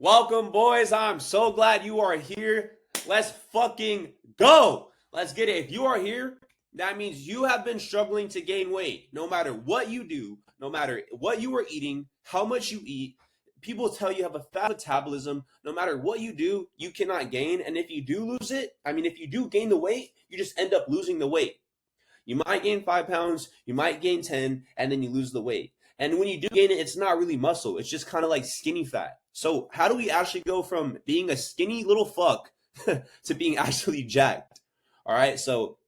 Welcome, boys. I'm so glad you are here. Let's fucking go. Let's get it. If you are here, that means you have been struggling to gain weight. No matter what you do, no matter what you are eating, how much you eat, people tell you have a fast metabolism. No matter what you do, you cannot gain. And if you do lose it, if you do gain the weight, you just end up losing the weight. You might gain 5 pounds, you might gain 10, and then you lose the weight. And when you do gain it, it's not really muscle. It's just kind of like skinny fat. So how do we actually go from being a skinny little fuck to being actually jacked? All right. So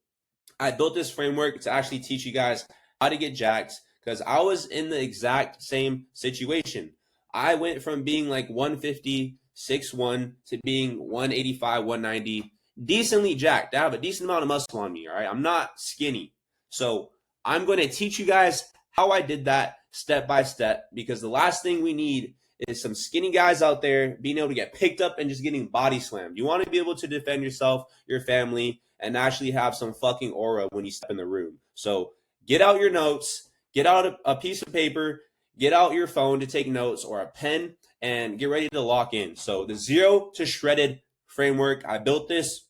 I built this framework to actually teach you guys how to get jacked because I was in the exact same situation. I went from being like 150, 6'1" to being 185, 190, decently jacked. I have a decent amount of muscle on me. All right. I'm not skinny. So I'm going to teach you guys how I did that step by step because the last thing we need is some skinny guys out there being able to get picked up and just getting body slammed. You want to be able to defend yourself, your family, and actually have some fucking aura when you step in the room. So get out your notes, get out a piece of paper, get out your phone to take notes or a pen, and get ready to lock in. So the Zero to Shredded framework, I built this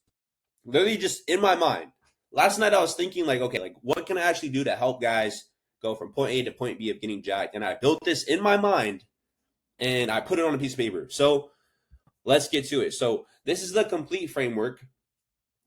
literally just in my mind. Last night I was thinking what can I actually do to help guys go from point A to point B of getting jacked? And I built this in my mind and I put it on a piece of paper. So let's get to it. So this is the complete framework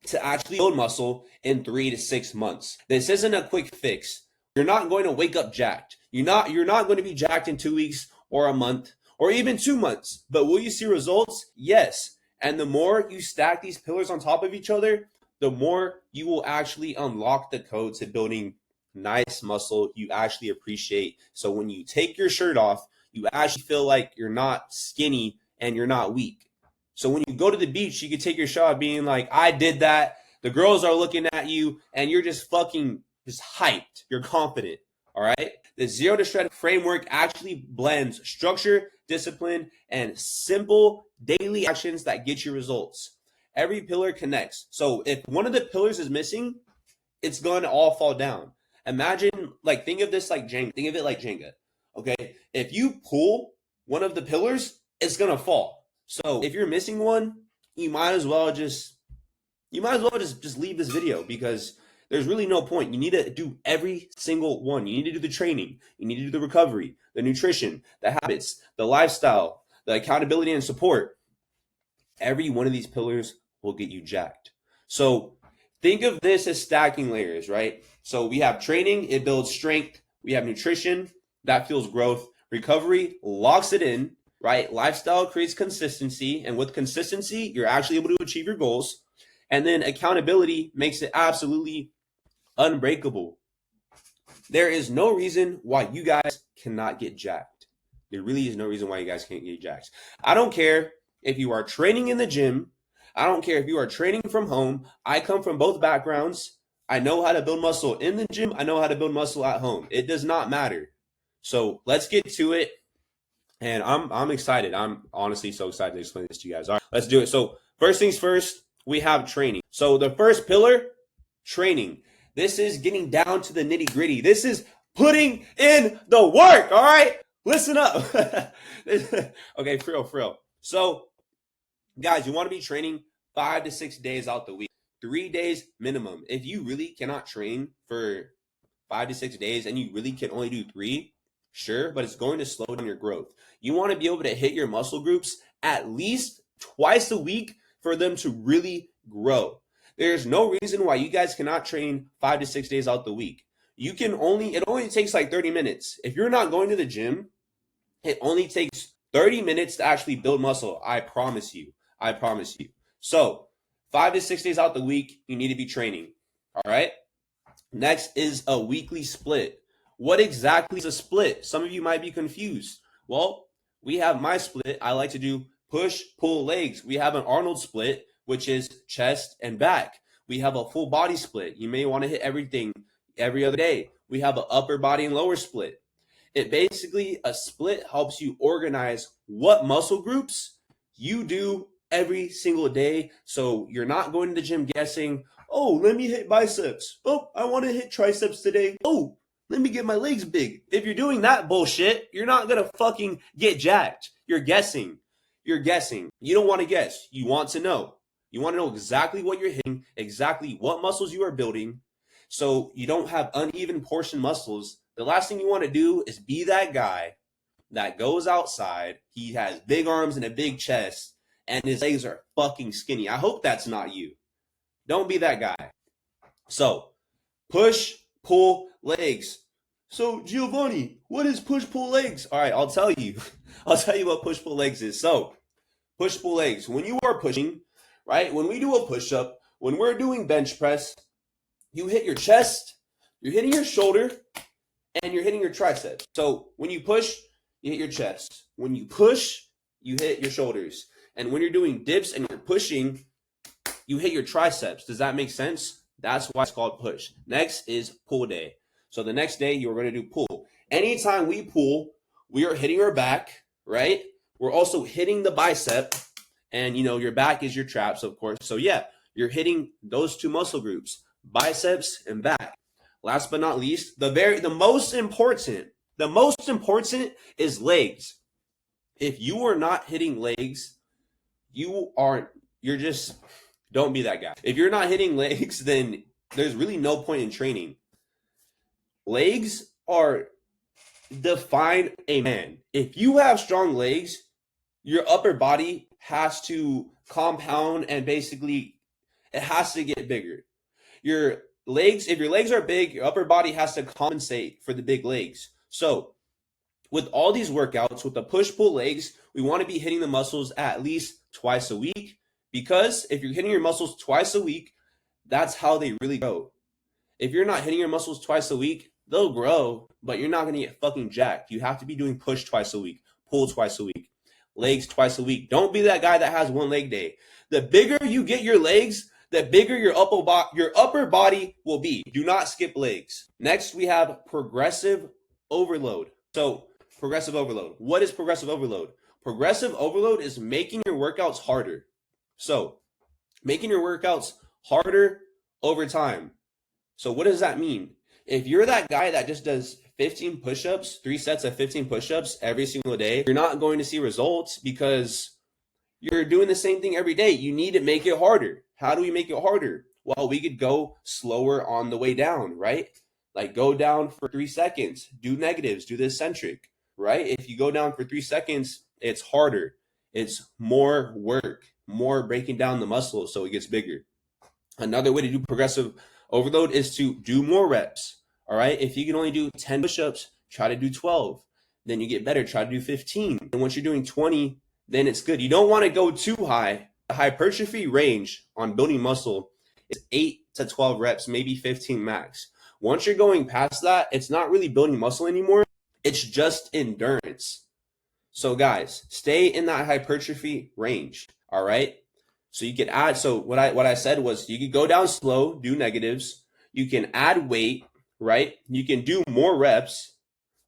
to actually build muscle in 3 to 6 months. This isn't a quick fix. You're not going to wake up jacked. You're not going to be jacked in 2 weeks or a month or even 2 months. But will you see results? Yes. And the more you stack these pillars on top of each other, the more you will actually unlock the code to building nice muscle you actually appreciate. So when you take your shirt off, you actually feel like you're not skinny and you're not weak. So when you go to the beach, you can take your shot being like, I did that. The girls are looking at you and you're just fucking just hyped. You're confident. All right. The Zero to Shred framework actually blends structure, discipline, and simple daily actions that get you results. Every pillar connects. So if one of the pillars is missing, it's going to all fall down. Imagine, think of this like Jenga. Think of it like Jenga. Okay. If you pull one of the pillars, it's going to fall. So if you're missing one, you might as well just leave this video because there's really no point. You need to do every single one. You need to do the training. You need to do the recovery, the nutrition, the habits, the lifestyle, the accountability and support. Every one of these pillars will get you jacked. So think of this as stacking layers, right? So we have training, it builds strength. We have nutrition, that fuels growth. Recovery locks it in, right? Lifestyle creates consistency. And with consistency, you're actually able to achieve your goals. And then accountability makes it absolutely unbreakable. There is no reason why you guys cannot get jacked. There really is no reason why you guys can't get jacked. I don't care if you are training in the gym. I don't care if you are training from home. I come from both backgrounds. I know how to build muscle in the gym. I know how to build muscle at home. It does not matter. So let's get to it. And I'm excited. I'm honestly so excited to explain this to you guys. All right, let's do it. So first things first, we have training. So the first pillar, training. This is getting down to the nitty gritty. This is putting in the work. All right, listen up. Okay, for real. So guys, you want to be training 5 to 6 days out the week, 3 days minimum. If you really cannot train for 5 to 6 days and you really can only do 3, sure, but it's going to slow down your growth. You want to be able to hit your muscle groups at least twice a week for them to really grow. There's no reason why you guys cannot train 5 to 6 days out the week. It only takes like 30 minutes. If you're not going to the gym, it only takes 30 minutes to actually build muscle. I promise you. So 5 to 6 days out the week, you need to be training. All right. Next is a weekly split. What exactly is a split? Some of you might be confused. Well, we have my split. I like to do push, pull, legs. We have an Arnold split, which is chest and back. We have a full body split. You may want to hit everything every other day. We have an upper body and lower split. A split helps you organize what muscle groups you do every single day. So you're not going to the gym guessing, oh, let me hit biceps. Oh, I want to hit triceps today. Oh, let me get my legs big. If you're doing that bullshit, you're not going to fucking get jacked. You're guessing. you're guessing. You don't want to guess. You want to know. You want to know exactly what you're hitting, exactly what muscles you are building, so you don't have uneven portion muscles. The last thing you want to do is be that guy that goes outside. He has big arms and a big chest, and his legs are fucking skinny. I hope that's not you. Don't be that guy. So, push, pull, legs. So, Giovanni, what is push, pull, legs? All right, I'll tell you. I'll tell you what push, pull, legs is. So, push, pull, legs. When you are pushing, right, when we do a push-up, when we're doing bench press, you hit your chest, you're hitting your shoulder, and you're hitting your triceps. So, when you push, you hit your chest. When you push, you hit your shoulders. And when you're doing dips and you're pushing, you hit your triceps. Does that make sense? That's why it's called push. Next is pull day. So the next day, you're going to do pull. Anytime we pull, we are hitting our back, right? We're also hitting the bicep. And, you know, your back is your traps, of course. So, yeah, you're hitting those two muscle groups, biceps and back. Last but not least, the most important is legs. If you are not hitting legs, don't be that guy. If you're not hitting legs, then there's really no point in training. Legs define a man. If you have strong legs, your upper body has to compound and basically it has to get bigger. If your legs are big, your upper body has to compensate for the big legs. So with all these workouts, with the push-pull legs, we want to be hitting the muscles at least twice a week, because if you're hitting your muscles twice a week, that's how they really grow. If you're not hitting your muscles twice a week, they'll grow, but you're not going to get fucking jacked. You have to be doing push twice a week, pull twice a week, legs twice a week. Don't be that guy that has one leg day. The bigger you get your legs, the bigger your upper body will be. Do not skip legs. Next, we have progressive overload. So, progressive overload. What is progressive overload? Progressive overload is making your workouts harder. So, making your workouts harder over time. So, what does that mean? If you're that guy that just does 15 push-ups, 3 sets of 15 push-ups every single day, you're not going to see results because you're doing the same thing every day. You need to make it harder. How do we make it harder? Well, we could go slower on the way down, right? Like go down for 3 seconds, do negatives, do the eccentric, right? If you go down for 3 seconds, it's harder. It's more work, more breaking down the muscle so it gets bigger. Another way to do progressive overload is to do more reps, all right? If you can only do 10 push-ups, try to do 12. Then you get better, try to do 15. And once you're doing 20, then it's good. You don't want to go too high. The hypertrophy range on building muscle is 8 to 12 reps, maybe 15 max. Once you're going past that, it's not really building muscle anymore. It's just endurance. So guys, stay in that hypertrophy range, all right? So you can add, so what I said was you could go down slow, do negatives. You can add weight, right? You can do more reps,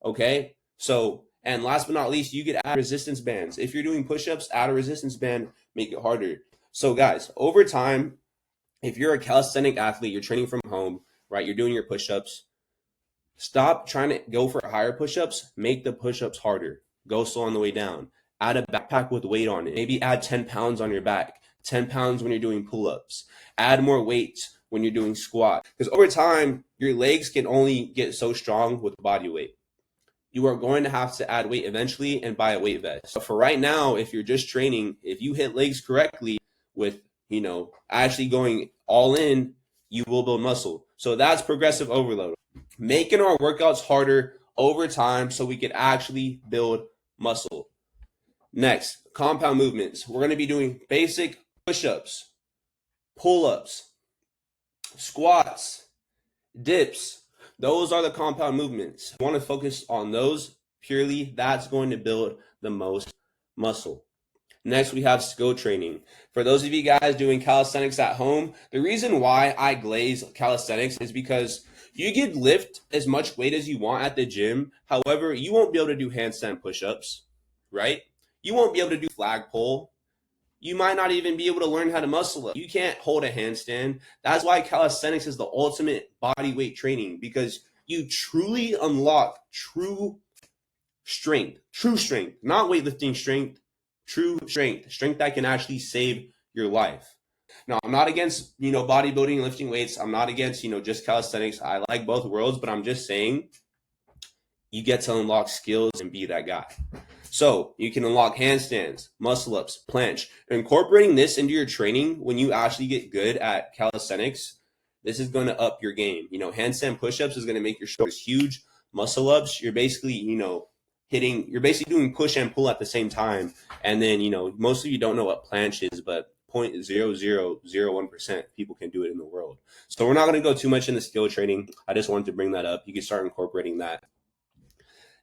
okay? So, and last but not least, you could add resistance bands. If you're doing push-ups, add a resistance band, make it harder. So guys, over time, if you're a calisthenic athlete, you're training from home, right? You're doing your push-ups. Stop trying to go for higher push-ups. Make the push-ups harder. Go slow on the way down. Add a backpack with weight on it. Maybe add 10 pounds on your back, 10 pounds when you're doing pull-ups. Add more weight when you're doing squat. Because over time, your legs can only get so strong with body weight. You are going to have to add weight eventually and buy a weight vest. So for right now, if you're just training, if you hit legs correctly with, actually going all in, you will build muscle. So that's progressive overload. Making our workouts harder over time so we can actually build muscle. Next, compound movements. We're going to be doing basic push-ups, pull-ups, squats, dips. Those are the compound movements. I want to focus on those purely. That's going to build the most muscle. Next, we have skill training. For those of you guys doing calisthenics at home, the reason why I glaze calisthenics is because you can lift as much weight as you want at the gym. However, you won't be able to do handstand push-ups, right? You won't be able to do flagpole. You might not even be able to learn how to muscle up. You can't hold a handstand. That's why calisthenics is the ultimate body weight training, because you truly unlock true strength, not weightlifting strength, true strength that can actually save your life. Now, I'm not against, bodybuilding and lifting weights. I'm not against, just calisthenics. I like both worlds, but I'm just saying you get to unlock skills and be that guy. So you can unlock handstands, muscle ups, planche. Incorporating this into your training when you actually get good at calisthenics, this is going to up your game. Handstand push-ups is going to make your shoulders huge. Muscle ups, you're basically, you're basically doing push and pull at the same time. And then, most of you don't know what planche is, but 0.0001% people can do it in the world. So we're not going to go too much into skill training. I just wanted to bring that up. You can start incorporating that.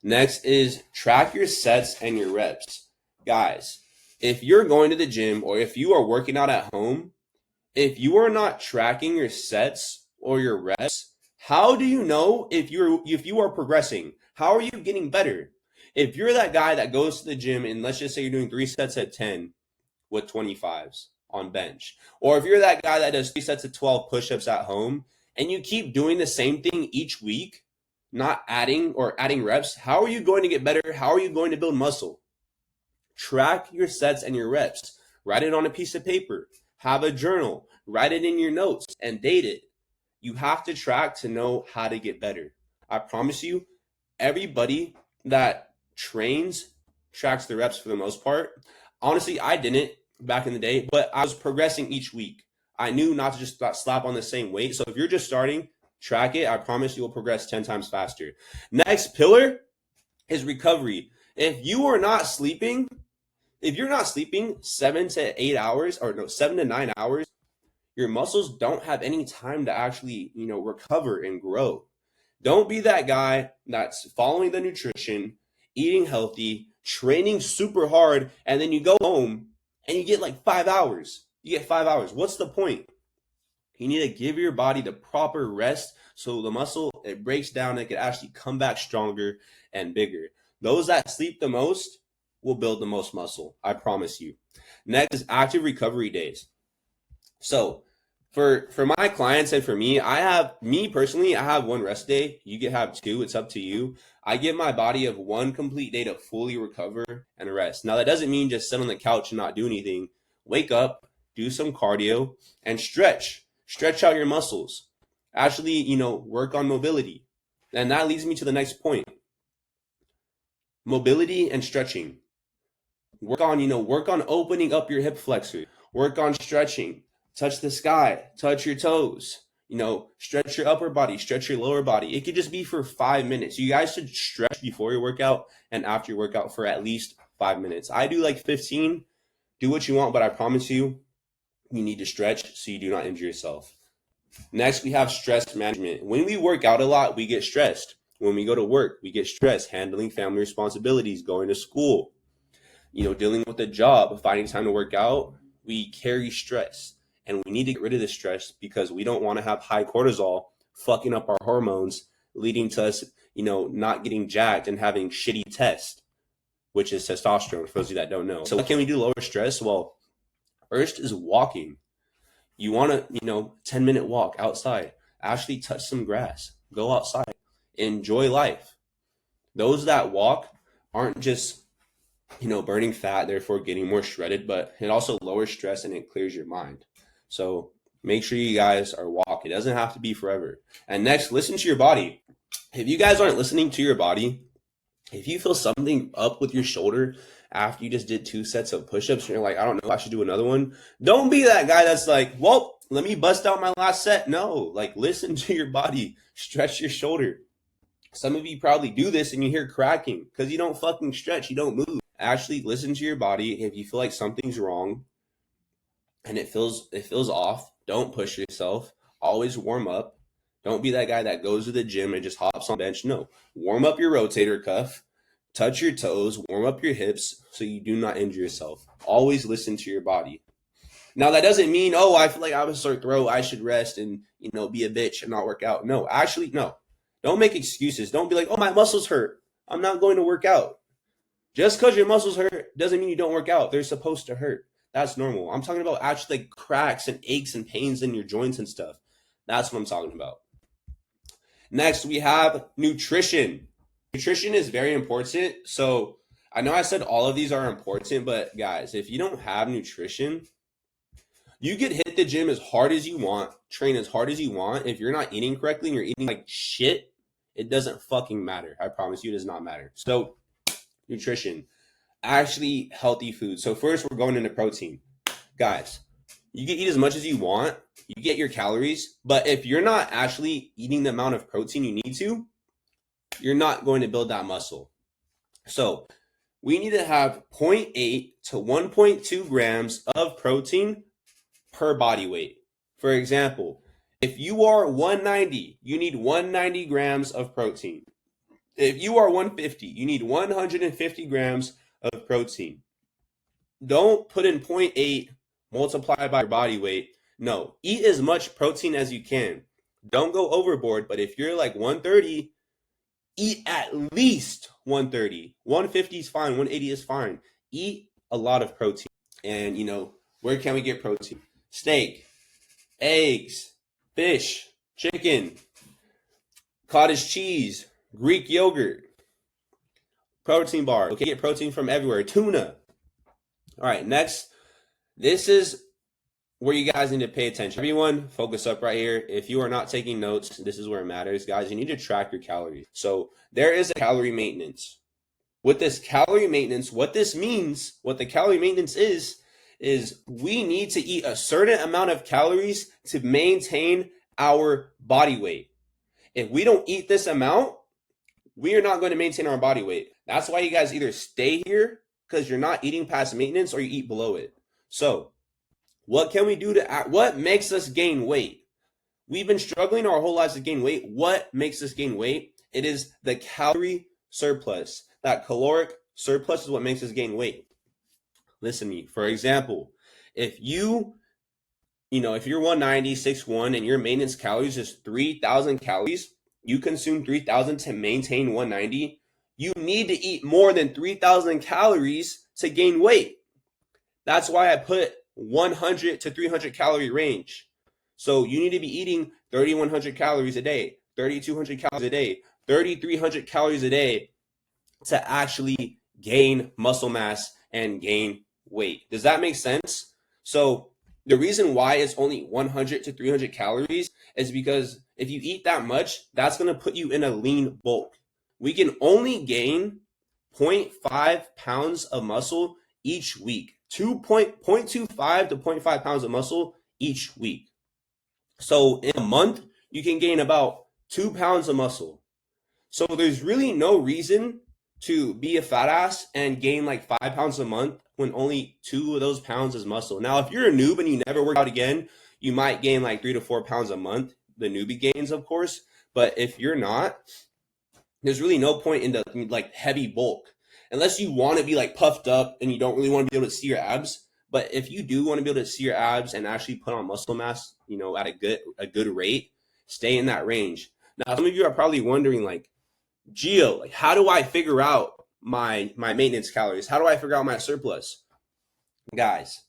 Next is track your sets and your reps. Guys, if you're going to the gym or if you are working out at home, if you are not tracking your sets or your reps, how do you know if you are progressing? How are you getting better? If you're that guy that goes to the gym and let's just say you're doing 3 sets at 10 with 25s on bench, or if you're that guy that does 3 sets of 12 push-ups at home and you keep doing the same thing each week, not adding reps, how are you going to get better? How are you going to build muscle? Track your sets and your reps. Write it on a piece of paper. Have a journal. Write it in your notes and date it. You have to track to know how to get better. I promise you, everybody that trains tracks the reps for the most part. Honestly, I didn't back in the day, but I was progressing each week. I knew not to just slap on the same weight. So if you're just starting, track it. I promise you will progress 10 times faster. Next pillar is recovery. If you're not sleeping 7 to 9 hours, your muscles don't have any time to actually, recover and grow. Don't be that guy that's following the nutrition, eating healthy, training super hard, and then you go home and you get like 5 hours. You get 5 hours. What's the point? You need to give your body the proper rest so the muscle, it breaks down and it can actually come back stronger and bigger. Those that sleep the most will build the most muscle. I promise you. Next is active recovery days. So for my clients and for me, personally, I have 1 rest day. You can have 2. It's up to you. I give my body of 1 complete day to fully recover and rest. Now, that doesn't mean just sit on the couch and not do anything. Wake up, do some cardio, and stretch. Stretch out your muscles. Actually, work on mobility. And that leads me to the next point. Mobility and stretching. Work on opening up your hip flexor. Work on stretching. Touch the sky. Touch your toes. Stretch your upper body. Stretch your lower body. It could just be for 5 minutes. You guys should stretch before your workout and after your workout for at least 5 minutes. I do like 15. Do what you want, but I promise you, you need to stretch so you do not injure yourself. Next, we have stress management. When we work out a lot, we get stressed. When we go to work, we get stressed, handling family responsibilities, going to school, dealing with a job, finding time to work out. We carry stress, and we need to get rid of this stress because we don't want to have high cortisol fucking up our hormones, leading to us, not getting jacked and having shitty tests, which is testosterone, for those of you that don't know. So what can we do to lower stress? Well, first is walking. You want a 10-minute walk outside. Actually touch some grass. Go outside. Enjoy life. Those that walk aren't just, burning fat, therefore getting more shredded, but it also lowers stress and it clears your mind. So make sure you guys are walking. It doesn't have to be forever. And next, listen to your body. If you guys aren't listening to your body, if you feel something up with your shoulder after you just did 2 sets of push-ups and you're like, I don't know, I should do another one. Don't be that guy that's like, well, let me bust out my last set. No, listen to your body. Stretch your shoulder. Some of you probably do this and you hear cracking because you don't fucking stretch. You don't move. Actually, listen to your body. If you feel like something's wrong and it feels off, don't push yourself. Always warm up. Don't be that guy that goes to the gym and just hops on the bench. No, warm up your rotator cuff. Touch your toes, warm up your hips so you do not injure yourself. Always listen to your body. Now, that doesn't mean, I feel like I have a sore throat, I should rest and, be a bitch and not work out. No, actually, no. Don't make excuses. Don't be like, my muscles hurt. I'm not going to work out. Just because your muscles hurt doesn't mean you don't work out. They're supposed to hurt. That's normal. I'm talking about actually cracks and aches and pains in your joints and stuff. That's what I'm talking about. Next, we have nutrition. Nutrition is very important. So I know I said all of these are important, but guys, if you don't have nutrition, you could hit the gym as hard as you want, train as hard as you want. If you're not eating correctly and you're eating like shit, it doesn't fucking matter. I promise you, it does not matter. So, nutrition, actually healthy food. So, first, we're going into protein. Guys, you can eat as much as you want, you get your calories, but if you're not actually eating the amount of protein you need to, you're not going to build that muscle. So, we need to have 0.8 to 1.2 grams of protein per body weight. For example, if you are 190, you need 190 grams of protein. If you are 150, you need 150 grams of protein. Don't put in 0.8 multiplied by your body weight. No, eat as much protein as you can. Don't go overboard, but if you're like 130, eat at least 130. 150 is fine, 180 is fine. Eat a lot of protein. And where can we get protein? Steak, eggs, fish, chicken, cottage cheese, Greek yogurt, protein bar. Okay, get protein from everywhere. Tuna. All right, next. This is where you guys need to pay attention. Everyone, focus up right here. If you are not taking notes, this is where it matters, guys. You need to track your calories. So there is a calorie maintenance. With this calorie maintenance, what this means, what the calorie maintenance is we need to eat a certain amount of calories to maintain our body weight. If we don't eat this amount, we are not going to maintain our body weight. That's why you guys either stay here because you're not eating past maintenance or you eat below it. So what can we do what makes us gain weight? We've been struggling our whole lives to gain weight. What makes us gain weight? It is the calorie surplus. That caloric surplus is what makes us gain weight. Listen to me. For example, if you're 190, 6'1", and your maintenance calories is 3,000 calories, you consume 3,000 to maintain 190, you need to eat more than 3,000 calories to gain weight. That's why I put 100 to 300 calorie range. So you need to be eating 3,100 calories a day, 3,200 calories a day, 3,300 calories a day to actually gain muscle mass and gain weight. Does that make sense? So the reason why it's only 100 to 300 calories is because if you eat that much, that's going to put you in a lean bulk. We can only gain 0.5 pounds of muscle each week. 0.25 to 0.5 pounds of muscle each week. So in a month, you can gain about 2 pounds of muscle. So there's really no reason to be a fat ass and gain like 5 pounds a month when only 2 of those pounds is muscle. Now, if you're a noob and you never work out again, you might gain like 3 to 4 pounds a month. The newbie gains, of course. But if you're not, there's really no point in the like heavy bulk. Unless you want to be like puffed up and you don't really want to be able to see your abs. But if you do want to be able to see your abs and actually put on muscle mass, at a good rate, stay in that range. Now, some of you are probably wondering like, Gio, like how do I figure out my maintenance calories? How do I figure out my surplus? Guys,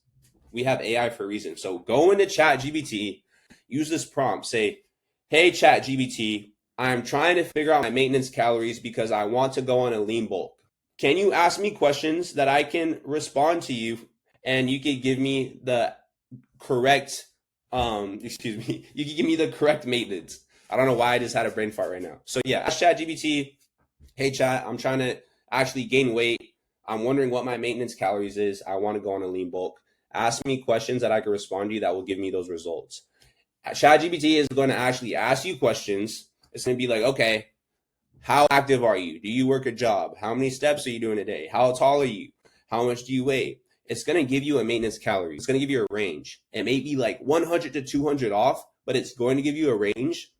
we have AI for a reason. So go into ChatGPT, use this prompt, say, hey ChatGPT, I'm trying to figure out my maintenance calories because I want to go on a lean bulk. Can you ask me questions that I can respond to you and you can give me the correct, you can give me the correct maintenance. I don't know why I just had a brain fart right now. So yeah, ask ChatGPT, hey chat, I'm trying to actually gain weight. I'm wondering what my maintenance calories is. I want to go on a lean bulk. Ask me questions that I can respond to you that will give me those results. ChatGPT is going to actually ask you questions. It's going to be like, okay, how active are you? Do you work a job? How many steps are you doing a day? How tall are you? How much do you weigh? It's going to give you a maintenance calorie. It's going to give you a range. It may be like 100 to 200 off, but it's going to give you a range.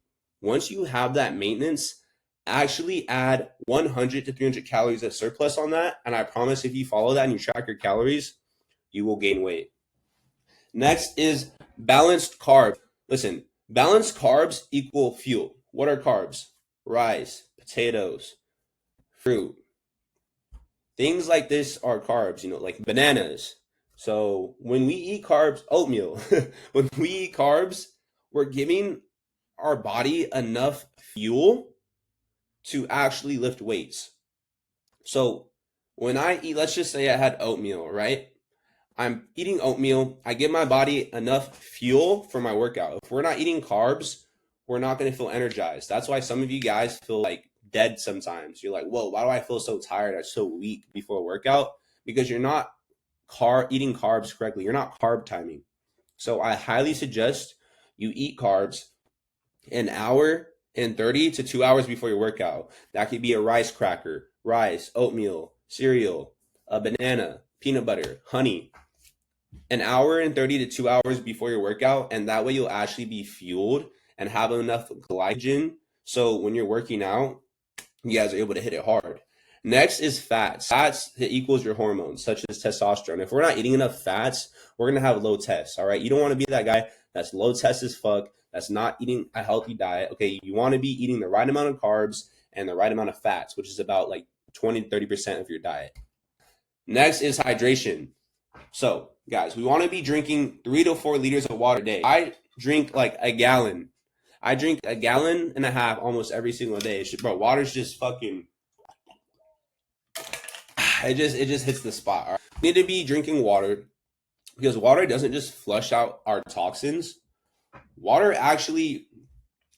Once you have that maintenance, actually add 100 to 300 calories of surplus on that. And I promise if you follow that and you track your calories, you will gain weight. Next is balanced carbs. Listen, balanced carbs equal fuel. What are carbs? Rice, potatoes, fruit. Things like this are carbs, like bananas. So when we eat carbs, oatmeal, when we eat carbs, we're giving our body enough fuel to actually lift weights. So when I eat, let's just say I had oatmeal, right? I'm eating oatmeal. I give my body enough fuel for my workout. If we're not eating carbs, we're not going to feel energized. That's why some of you guys feel like dead sometimes. You're like, whoa, why do I feel so tired? I'm so weak before a workout? Because you're not eating carbs correctly. You're not carb timing. So I highly suggest you eat carbs an hour and 30 to 2 hours before your workout. That could be a rice cracker, rice, oatmeal, cereal, a banana, peanut butter, honey. An hour and 30 to 2 hours before your workout, and that way you'll actually be fueled and have enough glycogen. So when you're working out, you guys are able to hit it hard. Next is fats. Fats equals your hormones, such as testosterone. If we're not eating enough fats, we're going to have low tests, all right? You don't want to be that guy that's low test as fuck, that's not eating a healthy diet. Okay, you want to be eating the right amount of carbs and the right amount of fats, which is about like 20 to 30% of your diet. Next is hydration. So, guys, we want to be drinking 3 to 4 liters of water a day. I drink like a gallon. I drink a gallon and a half almost every single day. Bro, water's just fucking... It just hits the spot. All right? We need to be drinking water because water doesn't just flush out our toxins. Water actually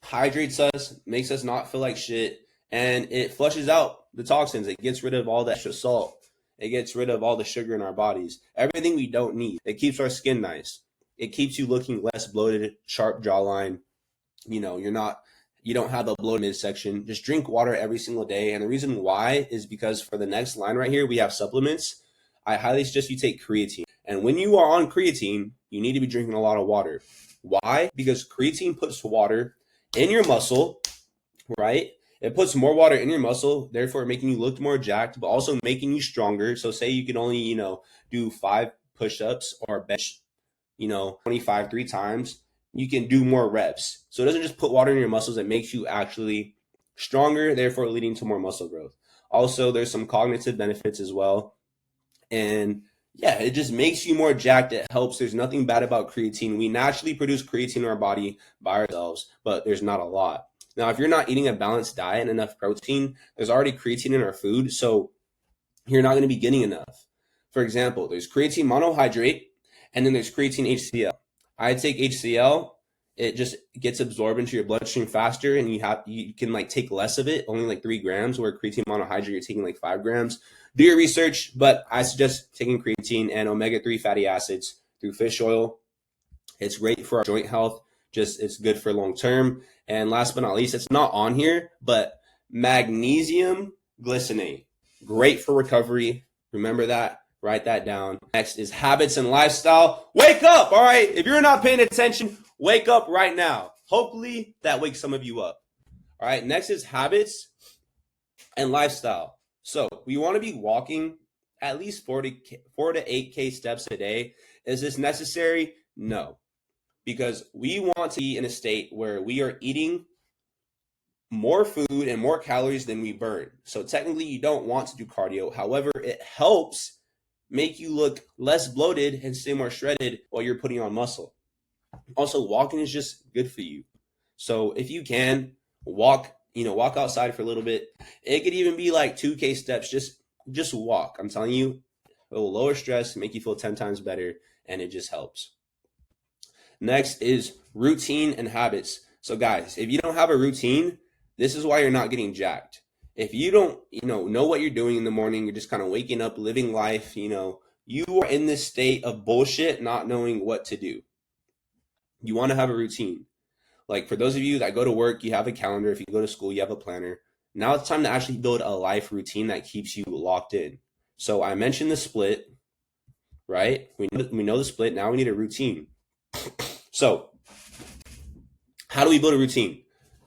hydrates us, makes us not feel like shit, and it flushes out the toxins. It gets rid of all that extra salt. It gets rid of all the sugar in our bodies. Everything we don't need. It keeps our skin nice. It keeps you looking less bloated, sharp jawline. You know, you don't have a bloated midsection. Just drink water every single day. And the reason why is because for the next line right here, we have supplements. I highly suggest you take creatine. And when you are on creatine, you need to be drinking a lot of water. Why? Because creatine puts water in your muscle, right? It puts more water in your muscle, therefore making you look more jacked, but also making you stronger. So say you can only, do 5 push-ups or bench, 25 3 times. You can do more reps. So it doesn't just put water in your muscles, it makes you actually stronger, therefore leading to more muscle growth. Also, there's some cognitive benefits as well. And yeah, it just makes you more jacked. It helps. There's nothing bad about creatine. We naturally produce creatine in our body by ourselves, but there's not a lot. Now, if you're not eating a balanced diet and enough protein, there's already creatine in our food, so you're not going to be getting enough. For example, there's creatine monohydrate, and then there's creatine HCl. I take HCl. It just gets absorbed into your bloodstream faster, and you can like take less of it, only like 3 grams, where creatine monohydrate, you're taking like 5 grams. Do your research, but I suggest taking creatine and omega-3 fatty acids through fish oil. It's great for our joint health. It's good for long term. And last but not least, it's not on here, but magnesium glycinate. Great for recovery. Remember that. Write that down. Next is habits and lifestyle. Wake up, all right? If you're not paying attention, wake up right now. Hopefully that wakes some of you up. All right, next is habits and lifestyle. So we want to be walking at least 4 to 8K steps a day. Is this necessary? No. Because we want to be in a state where we are eating more food and more calories than we burn. So technically you don't want to do cardio. However, it helps make you look less bloated and stay more shredded while you're putting on muscle. Also, walking is just good for you. So if you can walk outside for a little bit. It could even be like 2K steps. Just walk. I'm telling you, it will lower stress, make you feel 10 times better, and it just helps. Next is routine and habits. So guys, if you don't have a routine, this is why you're not getting jacked. If you don't, know what you're doing in the morning, you're just kind of waking up, living life, you are in this state of bullshit, not knowing what to do. You want to have a routine. Like for those of you that go to work, you have a calendar. If you go to school, you have a planner. Now it's time to actually build a life routine that keeps you locked in. So I mentioned the split, right? We know the split. Now we need a routine. So how do we build a routine?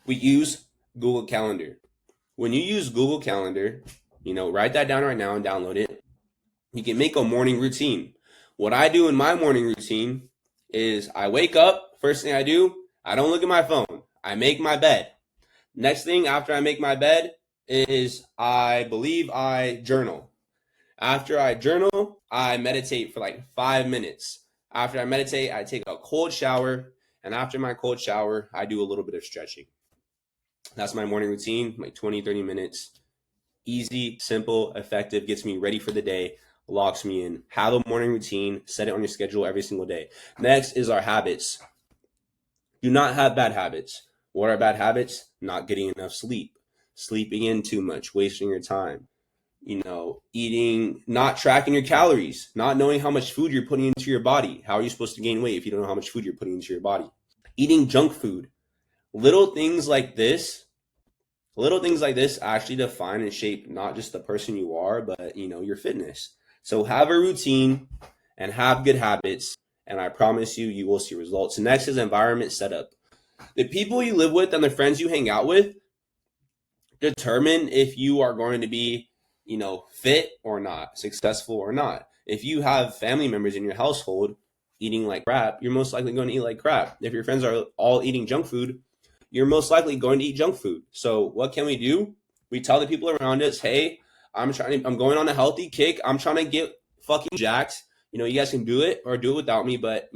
We use Google Calendar. When you use Google Calendar, write that down right now and download it. You can make a morning routine. What I do in my morning routine is I wake up. First thing I do, I don't look at my phone. I make my bed. Next thing after I make my bed is I journal. After I journal, I meditate for like 5 minutes. After I meditate, I take a cold shower. And after my cold shower, I do a little bit of stretching. That's my morning routine, like 20, 30 minutes. Easy, simple, effective, gets me ready for the day, locks me in. Have a morning routine, set it on your schedule every single day. Next is our habits. Do not have bad habits. What are bad habits? Not getting enough sleep, sleeping in too much, wasting your time, eating, not tracking your calories, not knowing how much food you're putting into your body. How are you supposed to gain weight if you don't know how much food you're putting into your body? Eating junk food. Little things like this actually define and shape not just the person you are, but your fitness. So have a routine and have good habits, and I promise you, you will see results. Next is environment setup. The people you live with and the friends you hang out with determine if you are going to be, fit or not, successful or not. If you have family members in your household eating like crap, you're most likely going to eat like crap. If your friends are all eating junk food, you're most likely going to eat junk food. So what can we do? We tell the people around us, hey, I'm going on a healthy kick. I'm trying to get fucking jacked. You guys can do it or do it without me, but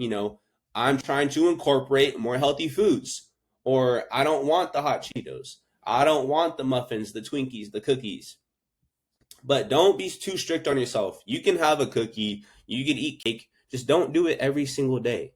I'm trying to incorporate more healthy foods. Or I don't want the hot Cheetos. I don't want the muffins, the Twinkies, the cookies. But don't be too strict on yourself. You can have a cookie, you can eat cake, just don't do it every single day.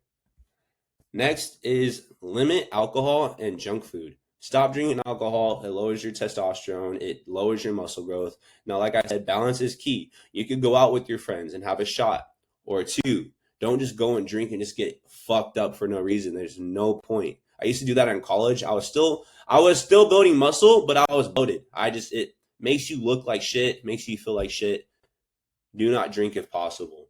Next is limit alcohol and junk food. Stop drinking alcohol. It lowers your testosterone. It lowers your muscle growth. Now, like I said, balance is key. You could go out with your friends and have a shot or two. Don't just go and drink and just get fucked up for no reason. There's no point. I used to do that in college. I was still building muscle, but I was bloated. It makes you look like shit, makes you feel like shit. Do not drink if possible.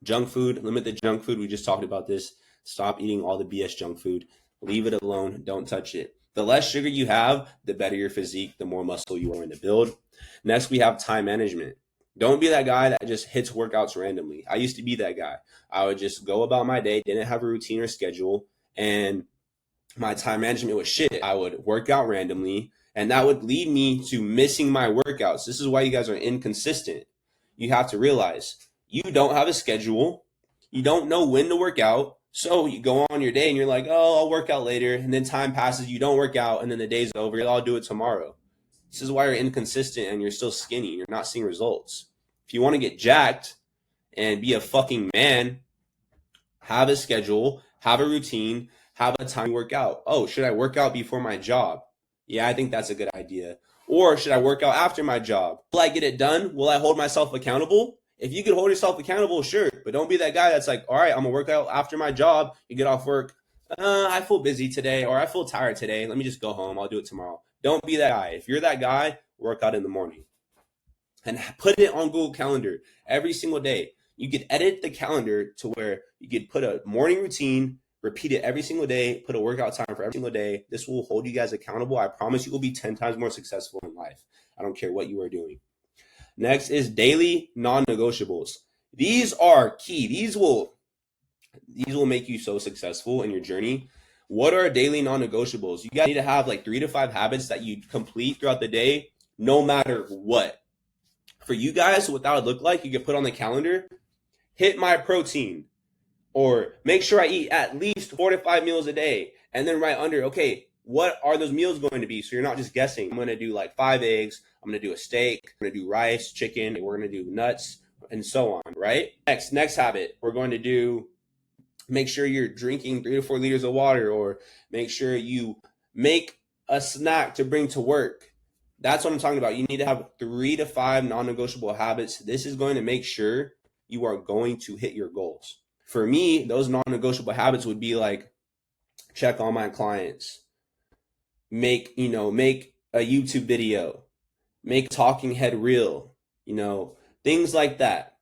Junk food, limit the junk food. We just talked about this. Stop eating all the BS junk food. Leave it alone. Don't touch it. The less sugar you have, the better your physique, the more muscle you are going to build. Next, we have time management. Don't be that guy that just hits workouts randomly. I used to be that guy. I would just go about my day, didn't have a routine or schedule, and my time management was shit. I would work out randomly, and that would lead me to missing my workouts. This is why you guys are inconsistent. You have to realize you don't have a schedule. You don't know when to work out. So you go on your day and you're like, oh, I'll work out later. And then time passes, you don't work out, and then the day's over. I'll do it tomorrow. This is why you're inconsistent and you're still skinny. You're not seeing results. If you want to get jacked and be a fucking man, have a schedule, have a routine, have a time to work out. Oh, should I work out before my job? Yeah, I think that's a good idea. Or should I work out after my job? Will I get it done? Will I hold myself accountable? If you can hold yourself accountable, sure. But don't be that guy that's like, all right, I'm going to work out after my job. You get off work. I feel busy today, or I feel tired today. Let me just go home. I'll do it tomorrow. Don't be that guy. If you're that guy, work out in the morning. And put it on Google Calendar every single day. You could edit the calendar to where you could put a morning routine, repeat it every single day, put a workout time for every single day. This will hold you guys accountable. I promise you will be 10 times more successful in life. I don't care what you are doing. Next is daily non-negotiables. These are key. These will make you so successful in your journey. What are daily non-negotiables? You guys need to have like 3 to 5 habits that you complete throughout the day, no matter what. For you guys, what that would look like, you could put on the calendar, hit my protein, or make sure I eat at least 4 to 5 meals a day, and then write under, okay, what are those meals going to be? So you're not just guessing. I'm going to do like 5 eggs. I'm going to do a steak. I'm going to do rice, chicken. We're going to do nuts and so on, right? Next habit, we're going to do, make sure you're drinking 3 to 4 liters of water, or make sure you make a snack to bring to work. That's what I'm talking about. You need to have 3 to 5 non-negotiable habits. This is going to make sure you are going to hit your goals. For me, those non-negotiable habits would be like, check on my clients, make a YouTube video, make talking head reel, things like that.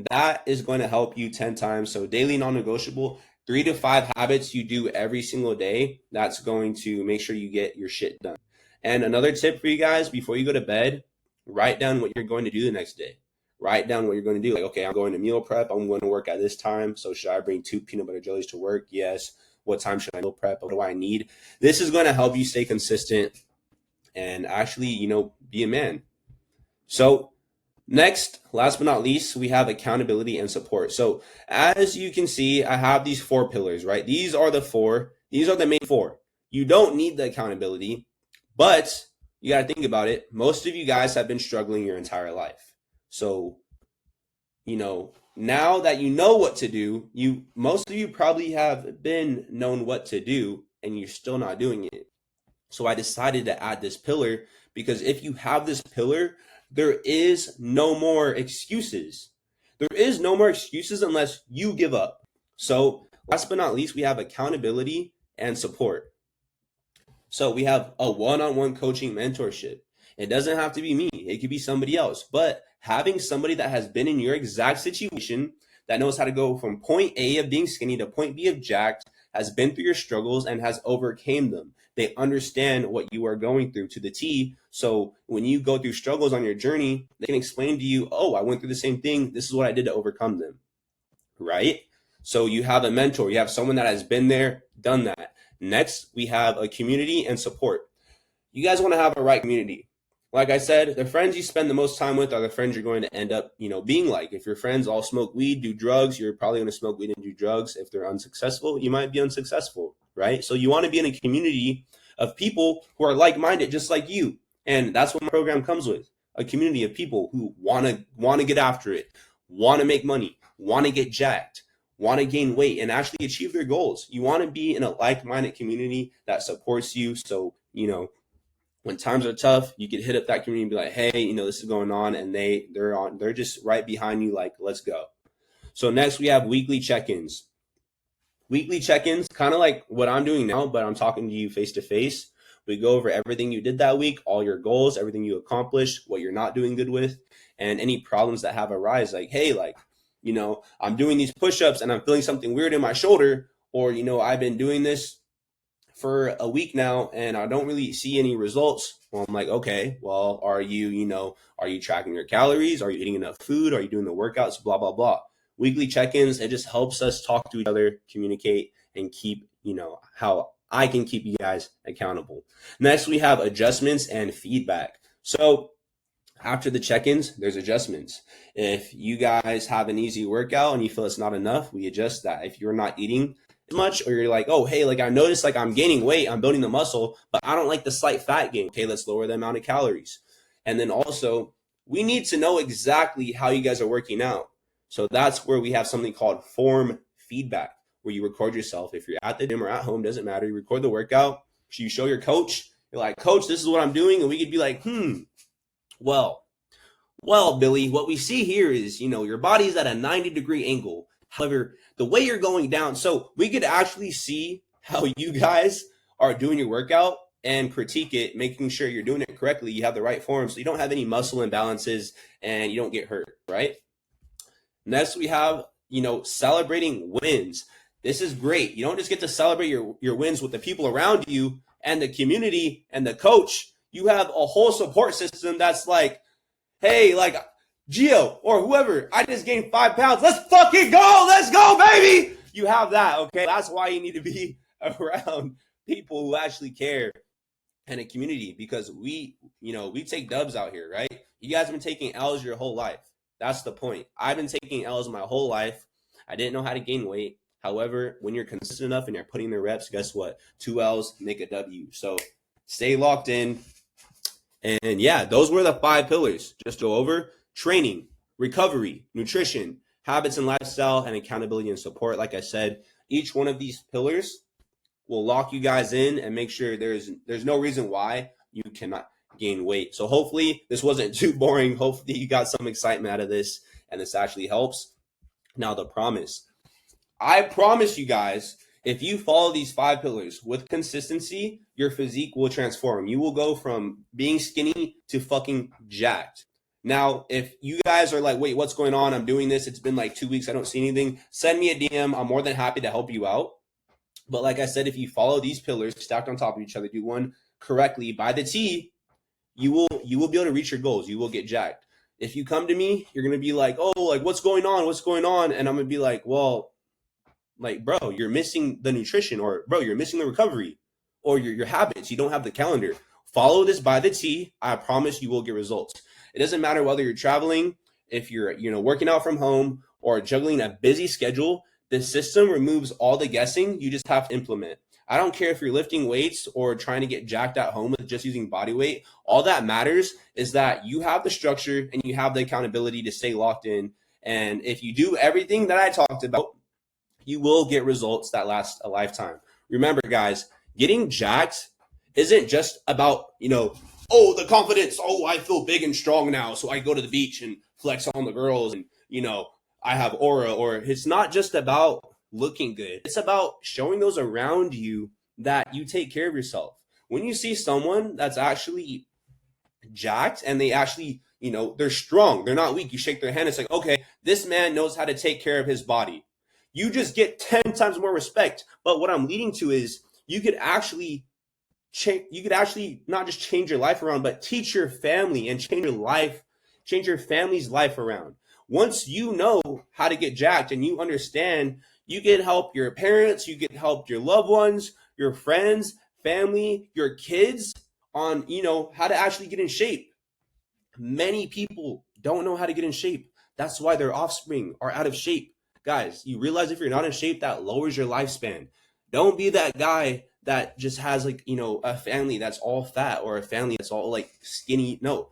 That is going to help you 10 times. So daily non-negotiable, 3 to 5 habits you do every single day. That's going to make sure you get your shit done. And another tip for you guys, before you go to bed, write down what you're going to do the next day. Write down what you're going to do. Like, okay, I'm going to meal prep. I'm going to work at this time. So should I bring 2 peanut butter jellies to work? Yes. What time should I meal prep? What do I need? This is going to help you stay consistent and actually, be a man. So next, last but not least, we have accountability and support. So as you can see, I have these 4 pillars, right? These are the main 4. You don't need the accountability, but you got to think about it. Most of you guys have been struggling your entire life. So, now that you know what to do, most of you probably have been known what to do and you're still not doing it. So I decided to add this pillar because if you have this pillar, there is no more excuses. There is no more excuses unless you give up. So last but not least, we have accountability and support. So we have a one-on-one coaching mentorship. It doesn't have to be me. It could be somebody else. But having somebody that has been in your exact situation, that knows how to go from point A of being skinny to point B of jacked, has been through your struggles and has overcame them. They understand what you are going through to the T. So when you go through struggles on your journey, they can explain to you, oh, I went through the same thing. This is what I did to overcome them. Right? So you have a mentor. You have someone that has been there, done that. Next, we have a community and support. You guys want to have a right community. Like I said, the friends you spend the most time with are the friends you're going to end up, being like. If your friends all smoke weed, do drugs, you're probably going to smoke weed and do drugs. If they're unsuccessful, you might be unsuccessful, right? So you want to be in a community of people who are like-minded, just like you. And that's what my program comes with, a community of people who want to get after it, want to make money, want to get jacked, want to gain weight, and actually achieve their goals. You want to be in a like-minded community that supports you. So, when times are tough, you could hit up that community and be like, hey, this is going on. And they're just right behind you. Like, let's go. So next we have weekly check-ins. Weekly check-ins, kind of like what I'm doing now, but I'm talking to you face to face. We go over everything you did that week, all your goals, everything you accomplished, what you're not doing good with, and any problems that have arise. Like, hey, I'm doing these push-ups and I'm feeling something weird in my shoulder, or, I've been doing this for a week now and I don't really see any results. Well, I'm like, okay, well, are you tracking your calories? Are you eating enough food? Are you doing the workouts? Blah, blah, blah. Weekly check-ins, it just helps us talk to each other, communicate, and keep, how I can keep you guys accountable. Next, we have adjustments and feedback. So after the check-ins, there's adjustments. If you guys have an easy workout and you feel it's not enough, we adjust that. If you're not eating as much, or you're like, oh, hey, I noticed I'm gaining weight, I'm building the muscle, but I don't like the slight fat gain. Okay, let's lower the amount of calories. And then also, we need to know exactly how you guys are working out. So that's where we have something called form feedback, where you record yourself. If you're at the gym or at home, doesn't matter. You record the workout. You show your coach. You're like, coach, this is what I'm doing. And we could be like, well, Billy, what we see here is, your body's at a 90-degree angle. However, the way you're going down, so we could actually see how you guys are doing your workout and critique it, making sure you're doing it correctly. You have the right form, so you don't have any muscle imbalances and you don't get hurt, right? Next, we have, celebrating wins. This is great. You don't just get to celebrate your wins with the people around you and the community and the coach. You have a whole support system that's like, hey, Gio or whoever, I just gained 5 pounds. Let's fucking go. Let's go, baby. You have that, okay? That's why you need to be around people who actually care and a community, because we take dubs out here, right? You guys have been taking L's your whole life. That's the point. I've been taking L's my whole life. I didn't know how to gain weight. However, when you're consistent enough and you're putting the reps, guess what? 2 L's make a W. So stay locked in. And yeah, those were the 5 pillars. Just go over training, recovery, nutrition, habits and lifestyle, and accountability and support. Like I said, each one of these pillars will lock you guys in and make sure there's no reason why you cannot gain weight. So hopefully this wasn't too boring. Hopefully you got some excitement out of this and this actually helps. Now the promise. I promise you guys, if you follow these 5 pillars with consistency, your physique will transform. You will go from being skinny to fucking jacked. Now, if you guys are like, wait, what's going on? I'm doing this. It's been 2 weeks. I don't see anything. Send me a DM. I'm more than happy to help you out. But like I said, if you follow these pillars stacked on top of each other, do one correctly by the T, you will be able to reach your goals. You will get jacked. If you come to me, you're going to be like, oh, what's going on? What's going on? And I'm going to be like, well, bro, you're missing the nutrition, or bro, you're missing the recovery, or your habits. You don't have the calendar. Follow this by the T. I promise you will get results. It doesn't matter whether you're traveling, if you're, working out from home, or juggling a busy schedule. The system removes all the guessing. You just have to implement. I don't care if you're lifting weights or trying to get jacked at home with just using body weight. All that matters is that you have the structure and you have the accountability to stay locked in. And if you do everything that I talked about, you will get results that last a lifetime. Remember, guys, getting jacked isn't just about, oh, the confidence. Oh, I feel big and strong now, so I go to the beach and flex on the girls and, I have aura. Or it's not just about looking good. It's about showing those around you that you take care of yourself. When you see someone that's actually jacked and they actually, they're strong, they're not weak, you shake their hand, it's like, okay, this man knows how to take care of his body. You just get 10 times more respect. But what I'm leading to is you could actually not just change your life around, but teach your family and change your family's life around. Once you know how to get jacked and you understand, you can help your parents, you can help your loved ones, your friends, family, your kids on, how to actually get in shape. Many people don't know how to get in shape. That's why their offspring are out of shape. Guys, you realize if you're not in shape, that lowers your lifespan. Don't be that guy that just has a family that's all fat or a family that's all skinny. No,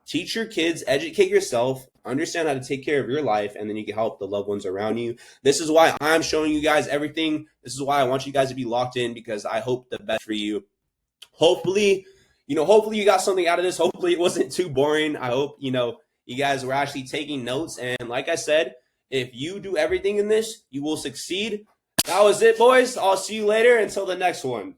teach your kids, educate yourself, understand how to take care of your life, and then you can help the loved ones around you. This is why I'm showing you guys everything. This is why I want you guys to be locked in, because I hope the best for you. Hopefully you got something out of this. Hopefully it wasn't too boring. I hope, you guys were actually taking notes. And like I said, if you do everything in this, you will succeed. That was it, boys. I'll see you later until the next one.